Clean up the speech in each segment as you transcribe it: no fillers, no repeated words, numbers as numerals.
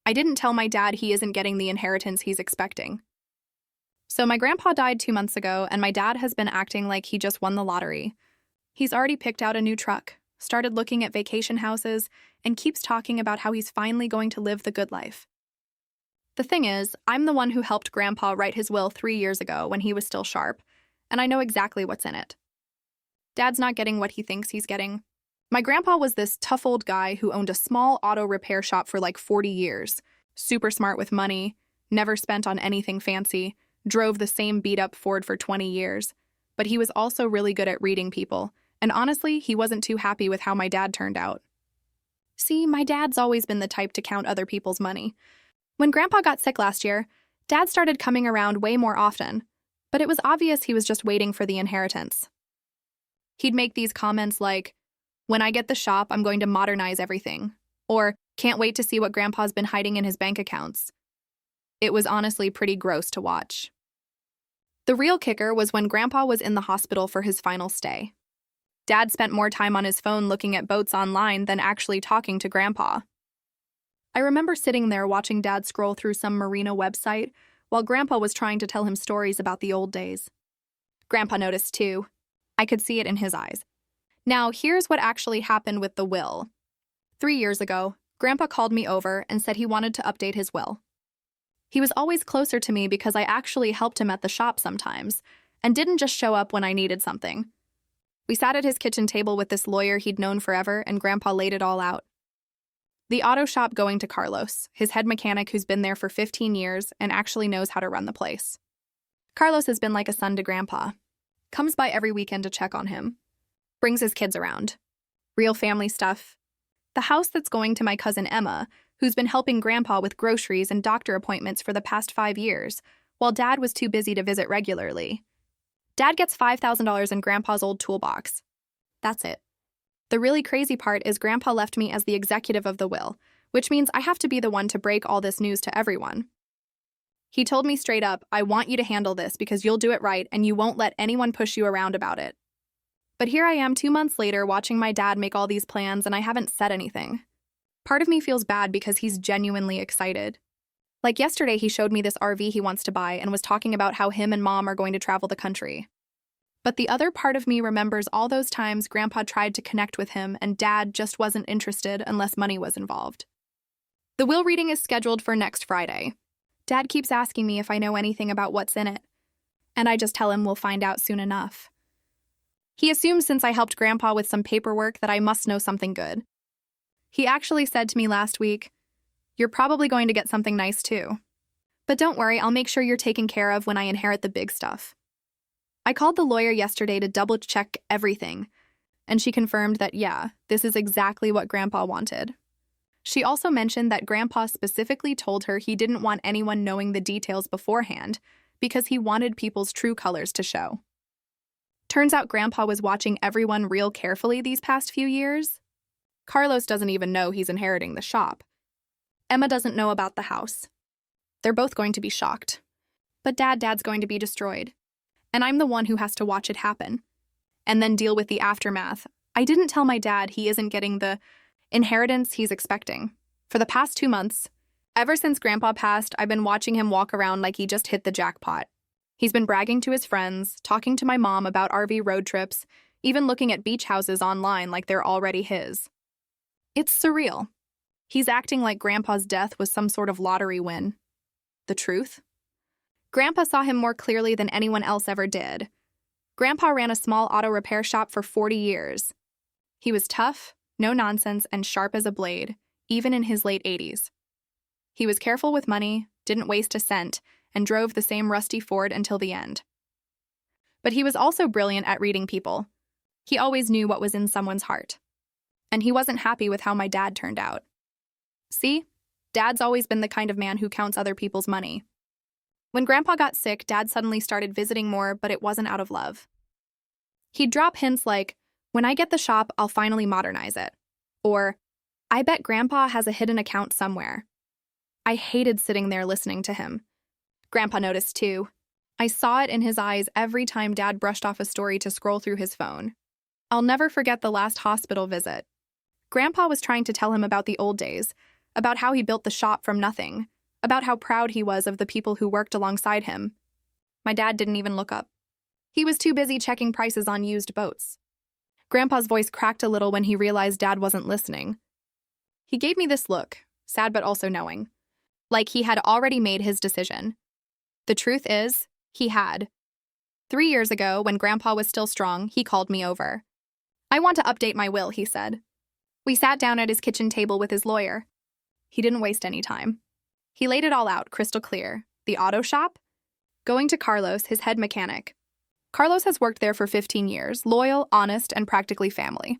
I didn't tell my dad he isn't getting the inheritance he's expecting. So my grandpa died 2 months ago, and my dad has been acting like he just won the lottery. He's already picked out a new truck, started looking at vacation houses, and keeps talking about how he's finally going to live the good life. The thing is, I'm the one who helped Grandpa write his will 3 years ago when he was still sharp, and I know exactly what's in it. Dad's not getting what he thinks he's getting. My grandpa was this tough old guy who owned a small auto repair shop for like 40 years, super smart with money, never spent on anything fancy, drove the same beat-up Ford for 20 years, but he was also really good at reading people, and honestly, he wasn't too happy with how my dad turned out. See, my dad's always been the type to count other people's money. When Grandpa got sick last year, Dad started coming around way more often, but it was obvious he was just waiting for the inheritance. He'd make these comments like, "When I get the shop, I'm going to modernize everything," or "Can't wait to see what Grandpa's been hiding in his bank accounts." It was honestly pretty gross to watch. The real kicker was when Grandpa was in the hospital for his final stay. Dad spent more time on his phone looking at boats online than actually talking to Grandpa. I remember sitting there watching Dad scroll through some marina website while Grandpa was trying to tell him stories about the old days. Grandpa noticed too. I could see it in his eyes. Now, here's what actually happened with the will. 3 years ago, Grandpa called me over and said he wanted to update his will. He was always closer to me because I actually helped him at the shop sometimes, and didn't just show up when I needed something. We sat at his kitchen table with this lawyer he'd known forever, and Grandpa laid it all out. The auto shop going to Carlos, his head mechanic who's been there for 15 years and actually knows how to run the place. Carlos has been like a son to Grandpa. Comes by every weekend to check on him. Brings his kids around. Real family stuff. The house that's going to my cousin Emma, who's been helping Grandpa with groceries and doctor appointments for the past 5 years, while Dad was too busy to visit regularly. Dad gets $5,000 in Grandpa's old toolbox. That's it. The really crazy part is Grandpa left me as the executive of the will, which means I have to be the one to break all this news to everyone. He told me straight up, "I want you to handle this because you'll do it right and you won't let anyone push you around about it." But here I am 2 months later watching my dad make all these plans and I haven't said anything. Part of me feels bad because he's genuinely excited. Like yesterday, he showed me this RV he wants to buy and was talking about how him and Mom are going to travel the country. But the other part of me remembers all those times Grandpa tried to connect with him and Dad just wasn't interested unless money was involved. The will reading is scheduled for next Friday. Dad keeps asking me if I know anything about what's in it, and I just tell him we'll find out soon enough. He assumes since I helped Grandpa with some paperwork that I must know something good. He actually said to me last week, "You're probably going to get something nice too. But don't worry, I'll make sure you're taken care of when I inherit the big stuff." I called the lawyer yesterday to double-check everything, and she confirmed that, yeah, this is exactly what Grandpa wanted. She also mentioned that Grandpa specifically told her he didn't want anyone knowing the details beforehand because he wanted people's true colors to show. Turns out Grandpa was watching everyone real carefully these past few years. Carlos doesn't even know he's inheriting the shop. Emma doesn't know about the house. They're both going to be shocked. But Dad's going to be destroyed. And I'm the one who has to watch it happen. And then deal with the aftermath. I didn't tell my dad he isn't getting the inheritance he's expecting. For the past 2 months, ever since Grandpa passed, I've been watching him walk around like he just hit the jackpot. He's been bragging to his friends, talking to my mom about RV road trips, even looking at beach houses online like they're already his. It's surreal. He's acting like Grandpa's death was some sort of lottery win. The truth? Grandpa saw him more clearly than anyone else ever did. Grandpa ran a small auto repair shop for 40 years. He was tough, no nonsense, and sharp as a blade, even in his late 80s. He was careful with money, didn't waste a cent, and drove the same rusty Ford until the end. But he was also brilliant at reading people. He always knew what was in someone's heart. And he wasn't happy with how my dad turned out. See? Dad's always been the kind of man who counts other people's money. When Grandpa got sick, Dad suddenly started visiting more, but it wasn't out of love. He'd drop hints like, "When I get the shop, I'll finally modernize it." Or, "I bet Grandpa has a hidden account somewhere." I hated sitting there listening to him. Grandpa noticed too. I saw it in his eyes every time Dad brushed off a story to scroll through his phone. I'll never forget the last hospital visit. Grandpa was trying to tell him about the old days, about how he built the shop from nothing, about how proud he was of the people who worked alongside him. My dad didn't even look up. He was too busy checking prices on used boats. Grandpa's voice cracked a little when he realized Dad wasn't listening. He gave me this look, sad but also knowing, like he had already made his decision. The truth is, he had. 3 years ago, when Grandpa was still strong, he called me over. "I want to update my will," he said. We sat down at his kitchen table with his lawyer. He didn't waste any time. He laid it all out, crystal clear. The auto shop? Going to Carlos, his head mechanic. Carlos has worked there for 15 years, loyal, honest, and practically family.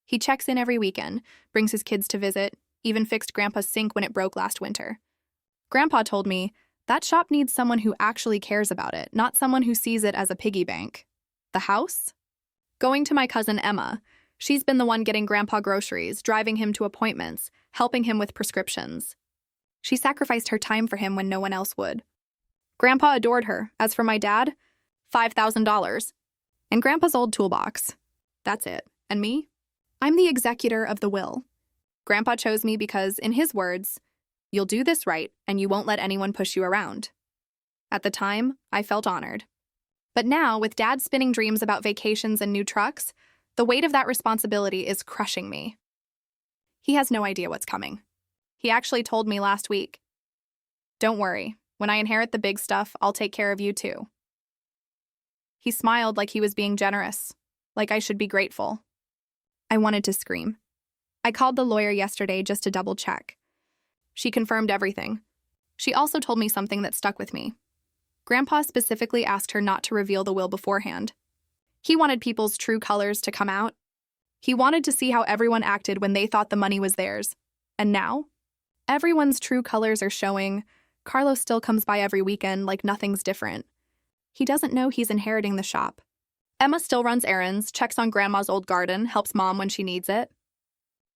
He checks in every weekend, brings his kids to visit, even fixed Grandpa's sink when it broke last winter. Grandpa told me, that shop needs someone who actually cares about it, not someone who sees it as a piggy bank. The house? Going to my cousin Emma. She's been the one getting Grandpa groceries, driving him to appointments, helping him with prescriptions. She sacrificed her time for him when no one else would. Grandpa adored her. As for my dad, $5,000. And Grandpa's old toolbox. That's it. And me? I'm the executor of the will. Grandpa chose me because, in his words, you'll do this right and you won't let anyone push you around. At the time, I felt honored. But now, with Dad spinning dreams about vacations and new trucks, the weight of that responsibility is crushing me. He has no idea what's coming. He actually told me last week, "Don't worry, when I inherit the big stuff, I'll take care of you too." He smiled like he was being generous, like I should be grateful. I wanted to scream. I called the lawyer yesterday just to double check. She confirmed everything. She also told me something that stuck with me. Grandpa specifically asked her not to reveal the will beforehand. He wanted people's true colors to come out. He wanted to see how everyone acted when they thought the money was theirs. And now, everyone's true colors are showing. Carlos still comes by every weekend like nothing's different. He doesn't know he's inheriting the shop. Emma still runs errands, checks on Grandma's old garden, helps Mom when she needs it.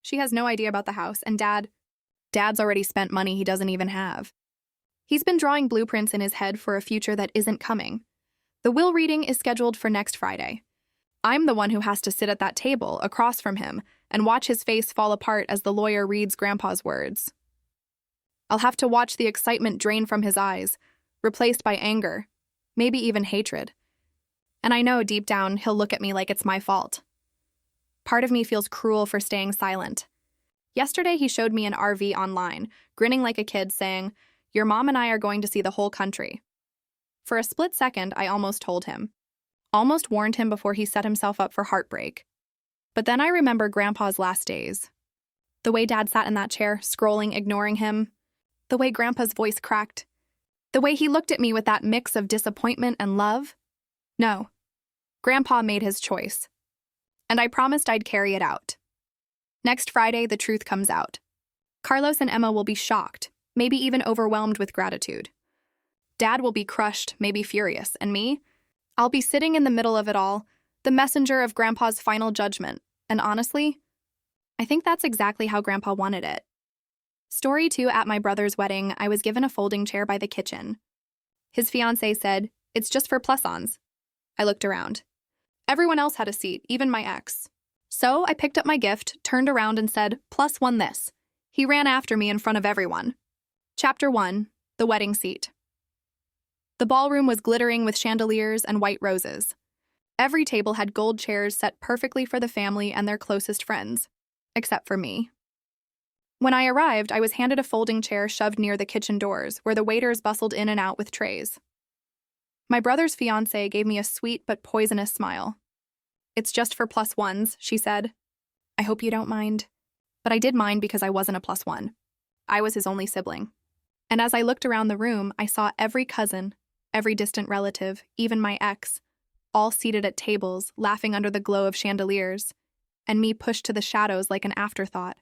She has no idea about the house, and Dad's already spent money he doesn't even have. He's been drawing blueprints in his head for a future that isn't coming. The will reading is scheduled for next Friday. I'm the one who has to sit at that table across from him and watch his face fall apart as the lawyer reads Grandpa's words. I'll have to watch the excitement drain from his eyes, replaced by anger, maybe even hatred. And I know deep down he'll look at me like it's my fault. Part of me feels cruel for staying silent. Yesterday he showed me an RV online, grinning like a kid, saying, "Your mom and I are going to see the whole country." For a split second, I almost told him. Almost warned him before he set himself up for heartbreak. But then I remember Grandpa's last days. The way Dad sat in that chair, scrolling, ignoring him. The way Grandpa's voice cracked. The way he looked at me with that mix of disappointment and love. No. Grandpa made his choice. And I promised I'd carry it out. Next Friday, the truth comes out. Carlos and Emma will be shocked, maybe even overwhelmed with gratitude. Dad will be crushed, maybe furious, and me? I'll be sitting in the middle of it all, the messenger of Grandpa's final judgment, and honestly, I think that's exactly how Grandpa wanted it. Story 2: At my brother's wedding, I was given a folding chair by the kitchen. His fiancée said, "It's just for plus-ons." I looked around. Everyone else had a seat, even my ex. So I picked up my gift, turned around and said, "+1 this." He ran after me in front of everyone. Chapter 1: The Wedding Seat. The ballroom was glittering with chandeliers and white roses. Every table had gold chairs set perfectly for the family and their closest friends, except for me. When I arrived, I was handed a folding chair shoved near the kitchen doors, where the waiters bustled in and out with trays. My brother's fiancée gave me a sweet but poisonous smile. "It's just for +1s," she said. "I hope you don't mind." But I did mind because I wasn't a +1. I was his only sibling. And as I looked around the room, I saw every cousin, every distant relative, even my ex, all seated at tables, laughing under the glow of chandeliers, and me pushed to the shadows like an afterthought.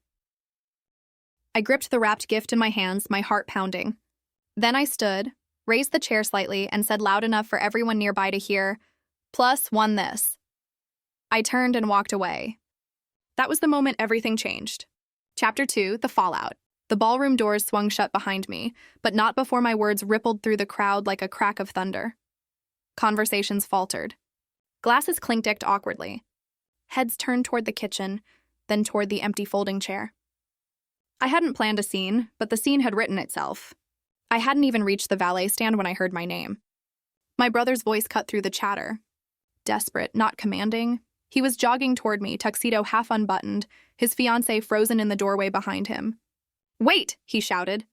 I gripped the wrapped gift in my hands, my heart pounding. Then I stood, raised the chair slightly, and said loud enough for everyone nearby to hear, "+1 this." I turned and walked away. That was the moment everything changed. Chapter 2: The Fallout. The ballroom doors swung shut behind me, but not before my words rippled through the crowd like a crack of thunder. Conversations faltered. Glasses clinked awkwardly. Heads turned toward the kitchen, then toward the empty folding chair. I hadn't planned a scene, but the scene had written itself. I hadn't even reached the valet stand when I heard my name. My brother's voice cut through the chatter. Desperate, not commanding, he was jogging toward me, tuxedo half unbuttoned, his fiancée frozen in the doorway behind him. "Wait!" he shouted.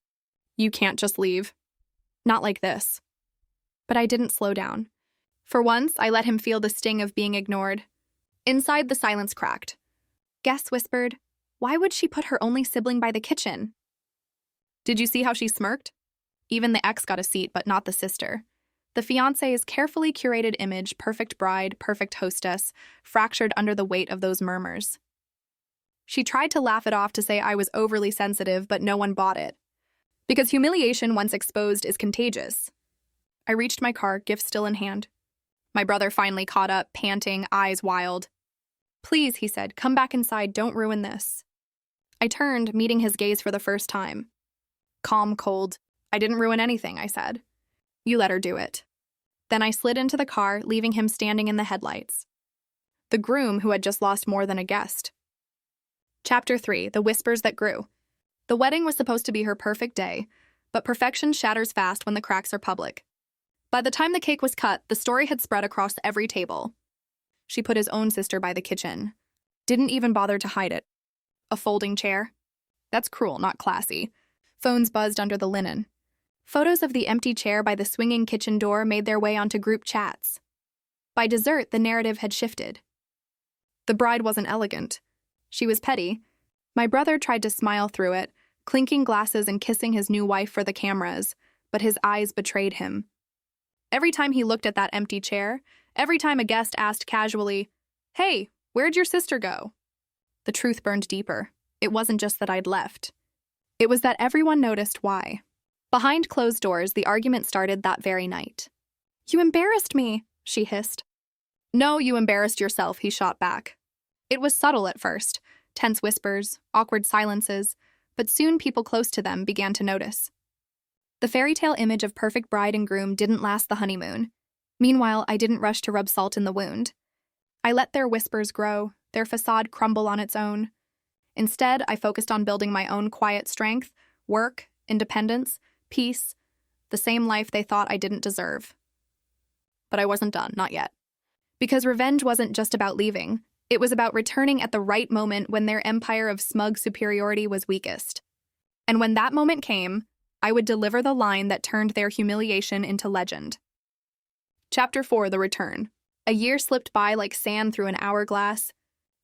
"You can't just leave. Not like this." But I didn't slow down. For once, I let him feel the sting of being ignored. Inside, the silence cracked. Guess whispered, "Why would she put her only sibling by the kitchen?" Did you see how she smirked? Even the ex got a seat, but not the sister. The fiancé's carefully curated image, perfect bride, perfect hostess, fractured under the weight of those murmurs. She tried to laugh it off to say I was overly sensitive, but no one bought it. Because humiliation, once exposed, is contagious. I reached my car, gift still in hand. My brother finally caught up, panting, eyes wild. "Please," he said, "come back inside, don't ruin this." I turned, meeting his gaze for the first time. Calm, cold. "I didn't ruin anything," I said. "You let her do it." Then I slid into the car, leaving him standing in the headlights. The groom who had just lost more than a guest. Chapter 3: The Whispers That Grew. The wedding was supposed to be her perfect day, but perfection shatters fast when the cracks are public. By the time the cake was cut, the story had spread across every table. She put his own sister by the kitchen. Didn't even bother to hide it. A folding chair? That's cruel, not classy. Phones buzzed under the linen. Photos of the empty chair by the swinging kitchen door made their way onto group chats. By dessert, the narrative had shifted. The bride wasn't elegant. She was petty. My brother tried to smile through it, clinking glasses and kissing his new wife for the cameras, but his eyes betrayed him. Every time he looked at that empty chair, every time a guest asked casually, "Hey, where'd your sister go?" the truth burned deeper. It wasn't just that I'd left. It was that everyone noticed why. Behind closed doors, the argument started that very night. "You embarrassed me," she hissed. "No, you embarrassed yourself," he shot back. It was subtle at first, tense whispers, awkward silences, but soon people close to them began to notice. The fairy tale image of perfect bride and groom didn't last the honeymoon. Meanwhile, I didn't rush to rub salt in the wound. I let their whispers grow, their facade crumble on its own. Instead, I focused on building my own quiet strength, work, independence, peace, the same life they thought I didn't deserve. But I wasn't done, not yet. Because revenge wasn't just about leaving. It was about returning at the right moment when their empire of smug superiority was weakest. And when that moment came, I would deliver the line that turned their humiliation into legend. Chapter 4: The Return. A year slipped by like sand through an hourglass,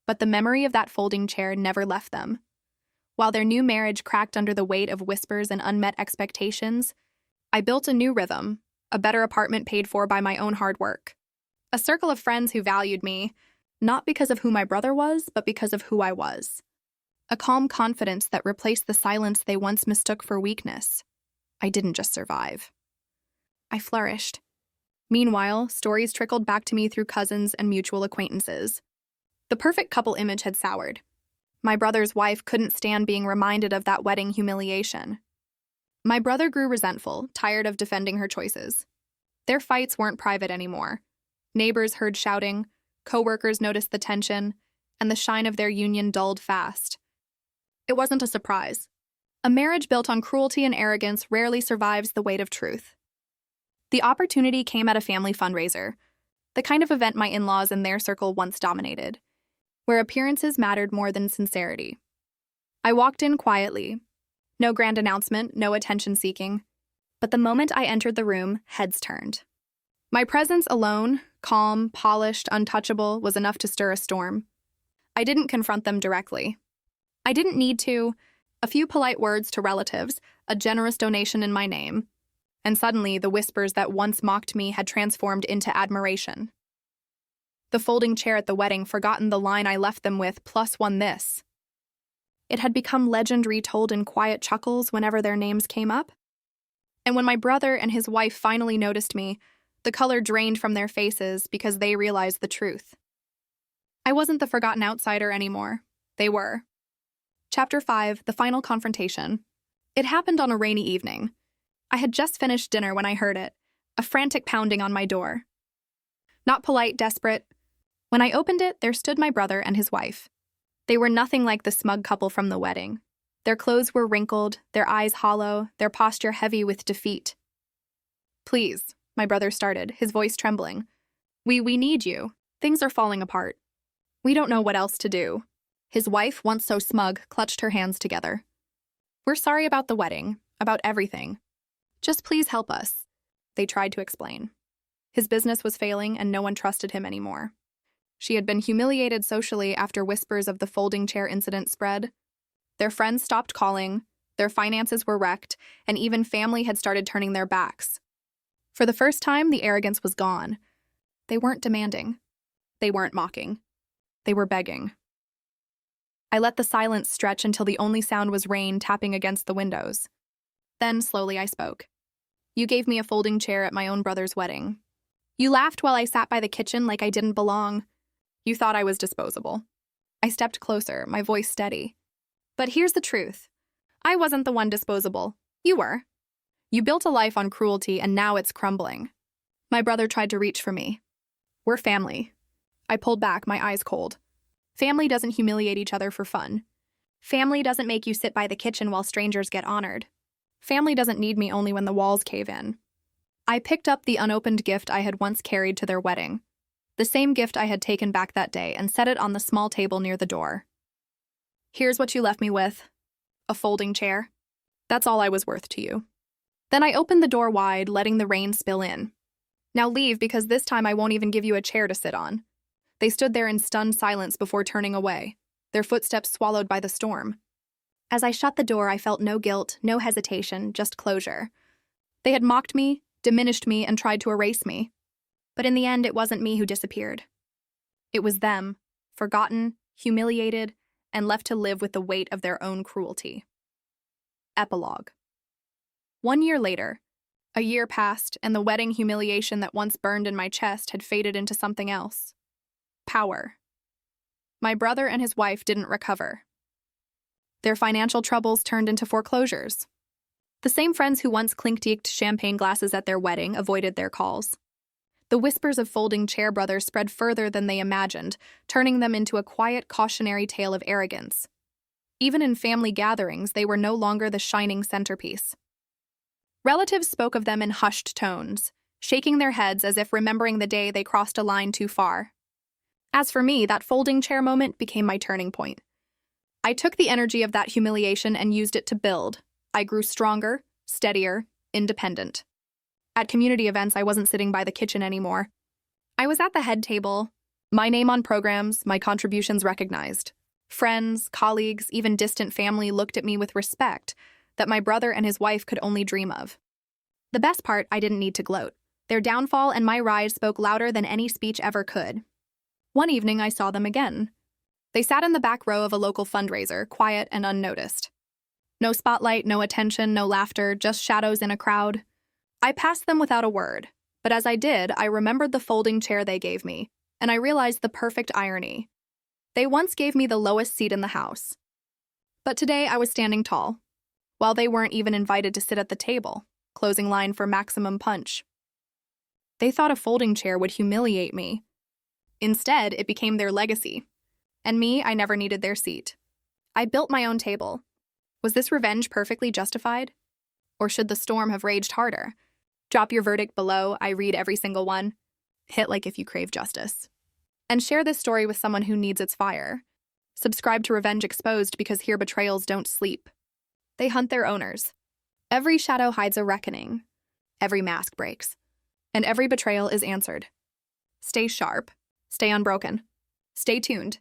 but the memory of that folding chair never left them. While their new marriage cracked under the weight of whispers and unmet expectations, I built a new rhythm, a better apartment paid for by my own hard work. A circle of friends who valued me, not because of who my brother was, but because of who I was. A calm confidence that replaced the silence they once mistook for weakness. I didn't just survive. I flourished. Meanwhile, stories trickled back to me through cousins and mutual acquaintances. The perfect couple image had soured. My brother's wife couldn't stand being reminded of that wedding humiliation. My brother grew resentful, tired of defending her choices. Their fights weren't private anymore. Neighbors heard shouting, coworkers noticed the tension, and the shine of their union dulled fast. It wasn't a surprise. A marriage built on cruelty and arrogance rarely survives the weight of truth. The opportunity came at a family fundraiser, the kind of event my in-laws and their circle once dominated, where appearances mattered more than sincerity. I walked in quietly. No grand announcement, no attention-seeking. But the moment I entered the room, heads turned. My presence alone, calm, polished, untouchable, was enough to stir a storm. I didn't confront them directly. I didn't need to. A few polite words to relatives, a generous donation in my name, and suddenly the whispers that once mocked me had transformed into admiration. The folding chair at the wedding forgotten the line I left them with, plus one this. It had become legend retold in quiet chuckles whenever their names came up. And when my brother and his wife finally noticed me, the color drained from their faces because they realized the truth. I wasn't the forgotten outsider anymore. They were. Chapter 5: The Final Confrontation. It happened on a rainy evening. I had just finished dinner when I heard it, a frantic pounding on my door. Not polite, desperate. When I opened it, there stood my brother and his wife. They were nothing like the smug couple from the wedding. Their clothes were wrinkled, their eyes hollow, their posture heavy with defeat. "Please," my brother started, his voice trembling. We need you. Things are falling apart. We don't know what else to do." His wife, once so smug, clutched her hands together. "We're sorry about the wedding, about everything. Just please help us," they tried to explain. His business was failing and no one trusted him anymore. She had been humiliated socially after whispers of the folding chair incident spread. Their friends stopped calling, their finances were wrecked, and even family had started turning their backs. For the first time, the arrogance was gone. They weren't demanding. They weren't mocking. They were begging. I let the silence stretch until the only sound was rain tapping against the windows. Then, slowly, I spoke. "You gave me a folding chair at my own brother's wedding. You laughed while I sat by the kitchen like I didn't belong. You thought I was disposable." I stepped closer, my voice steady. "But here's the truth. I wasn't the one disposable. You were. You built a life on cruelty and now it's crumbling." My brother tried to reach for me. "We're family." I pulled back, my eyes cold. Family doesn't humiliate each other for fun. Family doesn't make you sit by the kitchen while strangers get honored. Family doesn't need me only when the walls cave in. I picked up the unopened gift I had once carried to their wedding, the same gift I had taken back that day, and set it on the small table near the door. "Here's what you left me with. A folding chair. That's all I was worth to you." Then I opened the door wide, letting the rain spill in. "Now leave, because this time I won't even give you a chair to sit on." They stood there in stunned silence before turning away, their footsteps swallowed by the storm. As I shut the door, I felt no guilt, no hesitation, just closure. They had mocked me, diminished me, and tried to erase me. But in the end, it wasn't me who disappeared. It was them, forgotten, humiliated, and left to live with the weight of their own cruelty. Epilogue. 1 year later, a year passed, and the wedding humiliation that once burned in my chest had faded into something else. Power. My brother and his wife didn't recover. Their financial troubles turned into foreclosures. The same friends who once clink-deeked champagne glasses at their wedding avoided their calls. The whispers of folding chair brothers spread further than they imagined, turning them into a quiet, cautionary tale of arrogance. Even in family gatherings, they were no longer the shining centerpiece. Relatives spoke of them in hushed tones, shaking their heads as if remembering the day they crossed a line too far. As for me, that folding chair moment became my turning point. I took the energy of that humiliation and used it to build. I grew stronger, steadier, independent. At community events, I wasn't sitting by the kitchen anymore. I was at the head table, my name on programs, my contributions recognized. Friends, colleagues, even distant family looked at me with respect that my brother and his wife could only dream of. The best part, I didn't need to gloat. Their downfall and my rise spoke louder than any speech ever could. One evening, I saw them again. They sat in the back row of a local fundraiser, quiet and unnoticed. No spotlight, no attention, no laughter, just shadows in a crowd. I passed them without a word, but as I did, I remembered the folding chair they gave me, and I realized the perfect irony. They once gave me the lowest seat in the house. But today I was standing tall, while they weren't even invited to sit at the table, closing line for maximum punch. They thought a folding chair would humiliate me. Instead, it became their legacy. And me, I never needed their seat. I built my own table. Was this revenge perfectly justified? Or should the storm have raged harder? Drop your verdict below. I read every single one. Hit like if you crave justice. And share this story with someone who needs its fire. Subscribe to Revenge Exposed, because here betrayals don't sleep. They hunt their owners. Every shadow hides a reckoning. Every mask breaks. And every betrayal is answered. Stay sharp. Stay unbroken. Stay tuned.